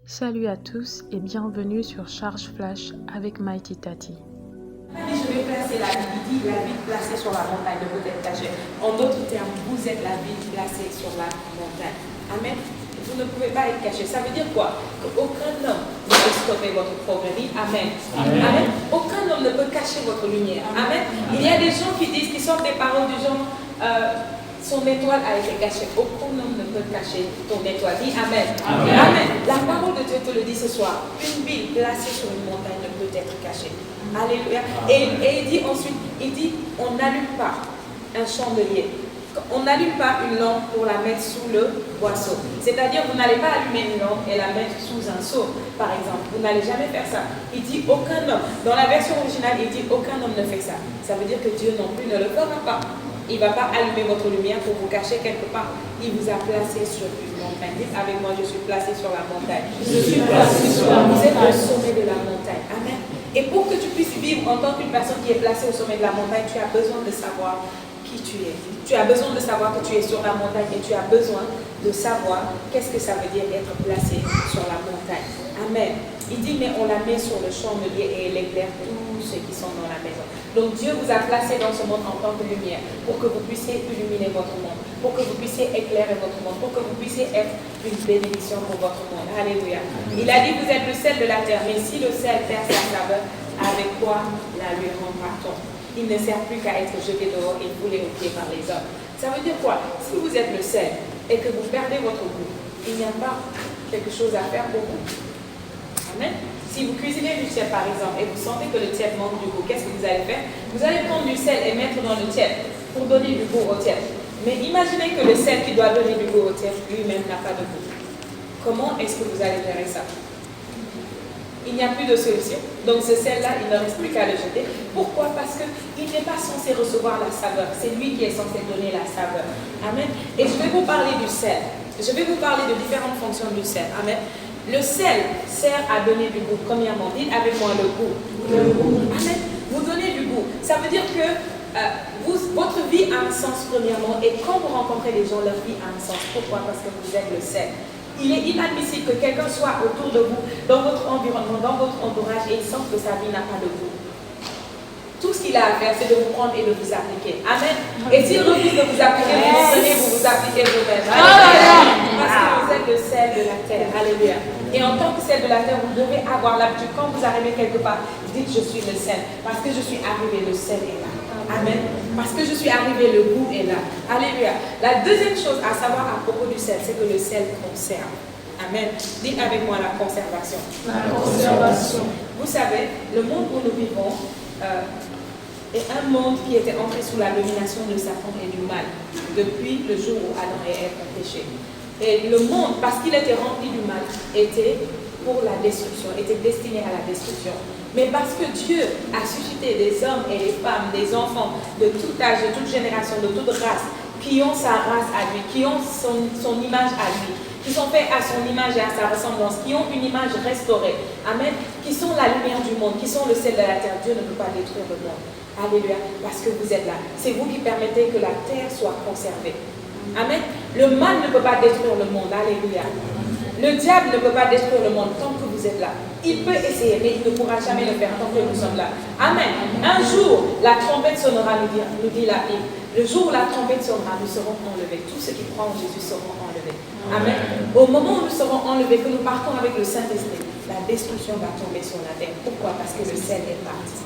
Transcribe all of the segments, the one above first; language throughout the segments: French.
Salut à tous et bienvenue sur Charge Flash avec Mighty Tati. Je vais placer la ville placée sur la montagne ne peut être cachée. En d'autres termes, vous êtes la ville placée sur la montagne. Amen. Vous ne pouvez pas être caché. Ça veut dire quoi? Qu'aucun homme ne peut stopper votre progrès. Amen. Amen. Amen. Aucun homme ne peut cacher votre lumière. Amen. Il y a des gens qui disent, qui sortent des paroles du genre, son étoile a été cachée. Aucun homme ne peut cacher ton étoile. Dis Amen. Amen. Amen. La parole de Dieu te le dit ce soir. Une ville placée sur une montagne ne peut être cachée. Alléluia. Et il dit ensuite, on n'allume pas un chandelier. On n'allume pas une lampe pour la mettre sous le boisseau. C'est-à-dire, vous n'allez pas allumer une lampe et la mettre sous un seau, par exemple. Vous n'allez jamais faire ça. Il dit aucun homme. Dans la version originale, il dit aucun homme ne fait ça. Ça veut dire que Dieu non plus ne le fera pas. Il ne va pas allumer votre lumière pour vous cacher quelque part. Il vous a placé sur une montagne. Dites avec moi, je suis placé sur la montagne. Je suis placé sur la montagne. Vous êtes au sommet de la montagne. Amen. Et pour que tu puisses vivre en tant qu'une personne qui est placée au sommet de la montagne, tu as besoin de savoir qui tu es. Tu as besoin de savoir que tu es sur la montagne et tu as besoin de savoir qu'est-ce que ça veut dire être placé sur la montagne. Amen. Il dit, mais on la met sur le chandelier et elle éclaire tous ceux qui sont dans la maison. Donc Dieu vous a placé dans ce monde en tant que lumière pour que vous puissiez illuminer votre monde, pour que vous puissiez éclairer votre monde, pour que vous puissiez être une bénédiction pour votre monde. Alléluia. Il a dit, vous êtes le sel de la terre, mais si le sel perd sa saveur, avec quoi la lui rendra-t-on? Il ne sert plus qu'à être jeté dehors et foulé aux pieds par les hommes. Ça veut dire quoi? Si vous êtes le sel et que vous perdez votre goût, il n'y a pas quelque chose à faire pour vous. Amen. Si vous cuisinez du tiède par exemple et vous sentez que le tiède manque du goût, qu'est-ce que vous allez faire? Vous allez prendre du sel et mettre dans le tiède pour donner du goût au tiède. Mais imaginez que le sel qui doit donner du goût au tiède lui-même n'a pas de goût. Comment est-ce que vous allez gérer ça? Il n'y a plus de solution. Donc ce sel-là, il ne reste plus qu'à le jeter. Pourquoi? Parce qu'il n'est pas censé recevoir la saveur. C'est lui qui est censé donner la saveur. Amen. Et je vais vous parler du sel. Je vais vous parler de différentes fonctions du sel. Amen. Le sel sert à donner du goût. Premièrement, dites avec moi le goût. Le goût. Amen. Vous donnez du goût. Ça veut dire que votre vie a un sens premièrement. Et quand vous rencontrez les gens, leur vie a un sens. Pourquoi? Parce que vous êtes le sel. Il est inadmissible que quelqu'un soit autour de vous, dans votre environnement, dans votre entourage, et il sent que sa vie n'a pas de goût. Tout ce qu'il a à faire, c'est de vous prendre et de vous appliquer. Amen. Et s'il refuse de vous appliquer, vous prenez, vous vous appliquez vous-même. Parce que vous êtes le sel de la terre. Alléluia. Et en tant que sel de la terre, vous devez avoir l'habitude, quand vous arrivez quelque part, dites je suis le sel. Parce que je suis arrivé, le sel est là. Amen. Parce que je suis arrivé, le goût est là. Alléluia. La deuxième chose à savoir à propos du sel, c'est que le sel conserve. Amen. Dites avec moi la conservation. La conservation. Vous savez, le monde où nous vivons est un monde qui était entré sous la domination de Satan et du mal depuis le jour où Adam et Ève ont péché. Et le monde, parce qu'il était rempli du mal, était pour la destruction, était destiné à la destruction. Mais parce que Dieu a suscité des hommes et des femmes, des enfants de tout âge, de toute génération, de toute race, qui ont sa race à lui, qui ont son image à lui, qui sont faits à son image et à sa ressemblance, qui ont une image restaurée, amen, qui sont la lumière du monde, qui sont le sel de la terre. Dieu ne peut pas détruire le monde. Alléluia, parce que vous êtes là. C'est vous qui permettez que la terre soit conservée. Amen. Le mal ne peut pas détruire le monde. Alléluia. Le diable ne peut pas détruire le monde tant que vous êtes là. Il peut essayer, mais il ne pourra jamais le faire tant que nous sommes là. Amen. Un jour, la trompette sonnera, nous dit la Bible. Le jour où la trompette sonnera, nous serons enlevés. Tous ceux qui croient en Jésus seront enlevés. Amen. Au moment où nous serons enlevés, que nous partons avec le Saint-Esprit, la destruction va tomber sur la terre. Pourquoi? Parce que le sel est parti.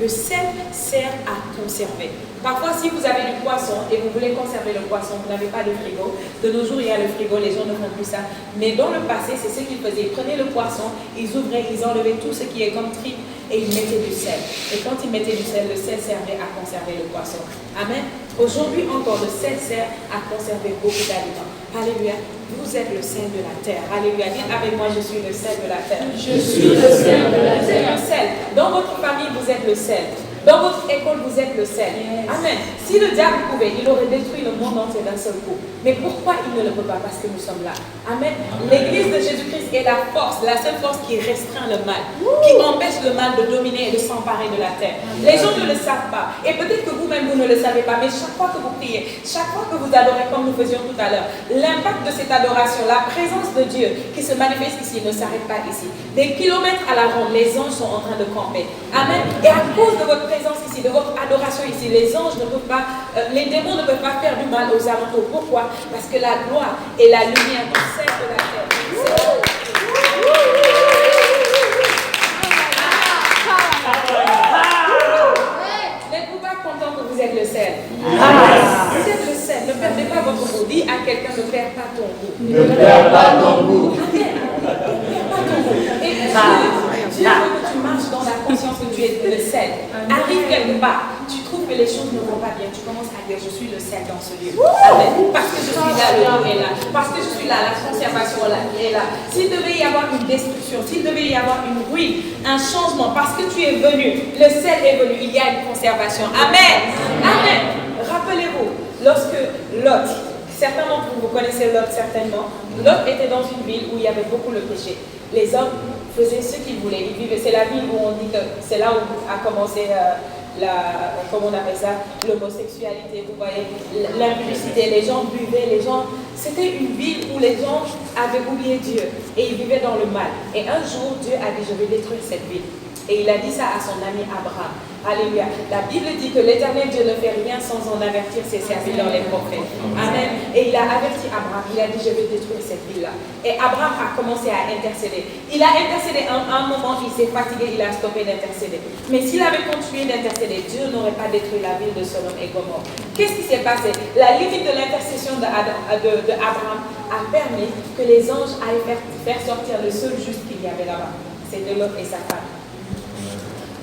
Le sel sert à conserver. Parfois, si vous avez du poisson et vous voulez conserver le poisson, vous n'avez pas de frigo. De nos jours, il y a le frigo, les gens ne font plus ça. Mais dans le passé, c'est ce qu'ils faisaient. Ils prenaient le poisson, ils ouvraient, ils enlevaient tout ce qui est comme tripe et ils mettaient du sel. Et quand ils mettaient du sel, le sel servait à conserver le poisson. Amen. Aujourd'hui encore, le sel sert à conserver beaucoup d'aliments. Alléluia. Vous êtes le sel de la terre. Alléluia. Dites avec moi, je suis le sel de la terre. Je suis le sel de la terre. Vous êtes le sel. Dans votre famille, vous êtes le sel. Dans votre école, vous êtes le sel. Yes. Amen. Si le diable pouvait, il aurait détruit le monde entier d'un seul coup. Mais pourquoi il ne le peut pas? Parce que nous sommes là. Amen. L'église de Jésus-Christ est la force, la seule force qui restreint le mal, qui empêche le mal de dominer et de s'emparer de la terre. Les gens ne le savent pas. Et peut-être que vous-même, vous ne le savez pas, mais chaque fois que vous priez, chaque fois que vous adorez comme nous faisions tout à l'heure, l'impact de cette adoration, la présence de Dieu qui se manifeste ici ne s'arrête pas ici. Des kilomètres à la ronde, les anges sont en train de camper. Amen. Et à cause de votre présence ici, de votre adoration ici, les anges ne peuvent pas, les démons ne peuvent pas faire du mal aux alentours. Pourquoi? Parce que la gloire et la lumière du ciel de la terre. N'êtes-vous pas content que vous êtes le sel? Vous êtes le sel. Ne perdez pas votre goût. Dis à quelqu'un, ne perds pas ton goût. Ne perds pas ton goût. Amen. Ne perds pas ton goût. Et Dieu veut que tu marches dans la conscience que tu es le sel. Arrive quelque part, tu trouves que les choses ne vont pas bien. Tu commences à dire, je suis le sel dans ce lieu. Amen. Parce que je suis là, le lieu est là. Parce que je suis là, la conservation est là. S'il devait y avoir une destruction, s'il devait y avoir une ruine, un changement, parce que tu es venu, le sel est venu, il y a une conservation. Amen. Amen. Rappelez-vous, lorsque Lot, certains d'entre vous connaissez Lot certainement, Lot était dans une ville où il y avait beaucoup le péché. Les hommes faisaient ce qu'ils voulaient, ils vivaient. C'est la ville où on dit que c'est là où a commencé comment on appelle ça, l'homosexualité, vous voyez, l'impudicité, les gens buvaient, c'était une ville où les gens avaient oublié Dieu et ils vivaient dans le mal. Et un jour, Dieu a dit, je vais détruire cette ville. Et il a dit ça à son ami Abraham. Alléluia. La Bible dit que l'Éternel Dieu ne fait rien sans en avertir ses serviteurs, les prophètes. Amen. Et il a averti Abraham. Il a dit, je vais détruire cette ville-là. Et Abraham a commencé à intercéder. Il a intercédé un moment, il s'est fatigué, il a stoppé d'intercéder. Mais s'il avait continué d'intercéder, Dieu n'aurait pas détruit la ville de Sodome et Gomorrhe. Qu'est-ce qui s'est passé? La limite de l'intercession d'Abraham a permis que les anges aillent faire sortir le seul juste qu'il y avait là-bas. C'était Lot et sa femme.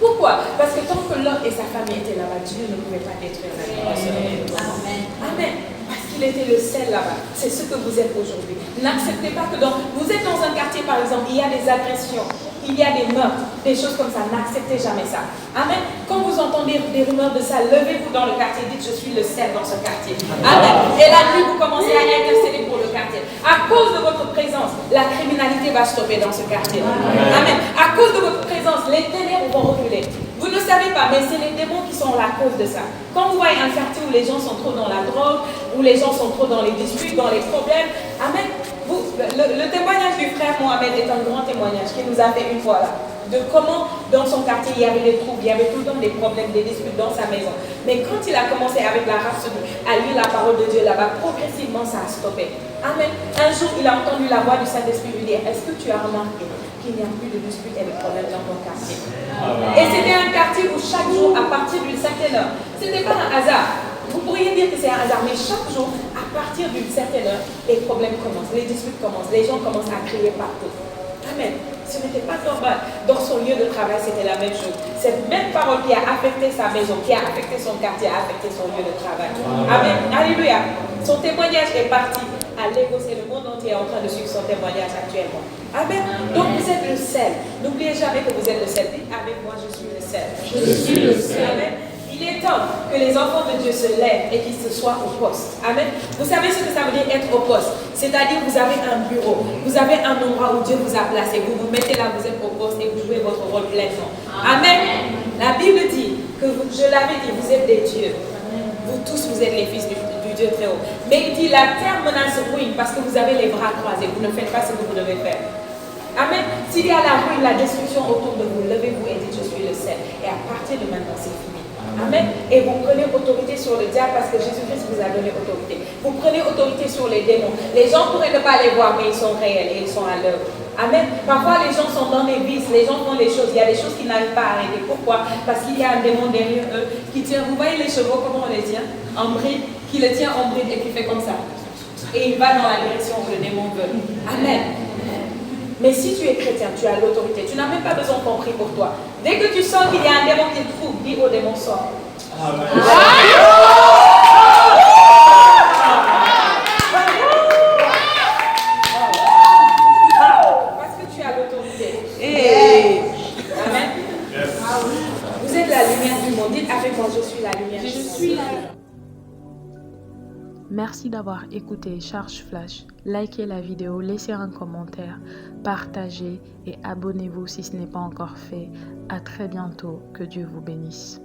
Pourquoi? Parce que tant que Lot et sa famille étaient là-bas, Dieu ne pouvait pas détruire la ville de Sodome et Gomorrhe. Amen. Amen. Parce qu'il était le sel là-bas. C'est ce que vous êtes aujourd'hui. N'acceptez pas que vous êtes dans un quartier, par exemple, il y a des agressions, il y a des meurtres, des choses comme ça. N'acceptez jamais ça. Amen. Quand vous entendez des rumeurs de ça, levez-vous dans le quartier, dites, je suis le sel dans ce quartier. Amen. Et la nuit, vous commencez à intercéder pour le quartier. À cause de votre présence, la criminalité va stopper dans ce quartier. Amen. À cause de votre présence, les ténèbres vont reculer. Vous ne savez pas, mais c'est les démons qui sont la cause de ça. Quand vous voyez un quartier où les gens sont trop dans la drogue, où les gens sont trop dans les disputes, dans les problèmes, amen. Le témoignage du frère Mohamed est un grand témoignage qu'il nous a fait une fois là. De comment dans son quartier il y avait des troubles, il y avait tout le temps des problèmes, des disputes dans sa maison. Mais quand il a commencé avec la rhapsodie à lire la parole de Dieu là-bas, progressivement ça a stoppé. Amen. Un jour il a entendu la voix du Saint-Esprit lui dire, est-ce que tu as remarqué qu'il n'y a plus de disputes et de problèmes dans ton quartier? Et c'était un quartier où chaque jour, à partir d'une certaine heure, ce n'était pas un hasard. Vous pourriez dire que c'est un hasard, mais chaque jour, à partir d'une certaine heure, les problèmes commencent, les disputes commencent, les gens commencent à crier partout. Amen. Ce n'était pas normal. Dans son lieu de travail, c'était la même chose. Cette même parole qui a affecté sa maison, qui a affecté son quartier, a affecté son lieu de travail. Amen. Alléluia. Son témoignage est parti à Lagos et le monde entier est en train de suivre son témoignage actuellement. Amen. Donc vous êtes le sel. N'oubliez jamais que vous êtes le sel. Dites avec moi, je suis le sel. Je suis le sel. Amen. Il est temps que les enfants de Dieu se lèvent et qu'ils se soient au poste. Amen. Vous savez ce que ça veut dire être au poste? C'est-à-dire que vous avez un bureau, vous avez un endroit où Dieu vous a placé. Vous vous mettez là, vous êtes au poste et vous jouez votre rôle pleinement. Amen. La Bible dit que, je l'avais dit, vous êtes des dieux. Vous tous, vous êtes les fils du Dieu très haut. Mais il dit, la terre menace ruine parce que vous avez les bras croisés. Vous ne faites pas ce que vous devez faire. Amen. S'il y a la ruine, la destruction autour de vous, levez-vous et dites, je suis le sel. Et à partir de maintenant, c'est fini. Amen. Et vous prenez autorité sur le diable parce que Jésus-Christ vous a donné autorité. Vous prenez autorité sur les démons. Les gens pourraient ne pas les voir, mais ils sont réels et ils sont à l'œuvre. Amen. Parfois, les gens sont dans des vices, les gens font des choses. Il y a des choses qu'ils n'arrivent pas à arrêter. Pourquoi? Parce qu'il y a un démon derrière eux qui tient. Vous voyez les chevaux, comment on les tient? En bride, qui le tient en bride et qui fait comme ça. Et il va dans la direction où le démon veut. Amen. Mais si tu es chrétien, tu as l'autorité. Tu n'as même pas besoin qu'on prie pour toi. Dès que tu sens qu'il y a un démon qui te trouve, dis au démon, sort. Amen. Parce que tu as l'autorité. Amen. Vous êtes la lumière du monde. Dites avec moi, je suis la lumière du monde. Merci Merci d'avoir écouté Charge Flash. Likez la vidéo, laissez un commentaire, partagez et abonnez-vous si ce n'est pas encore fait. À très bientôt. Que Dieu vous bénisse.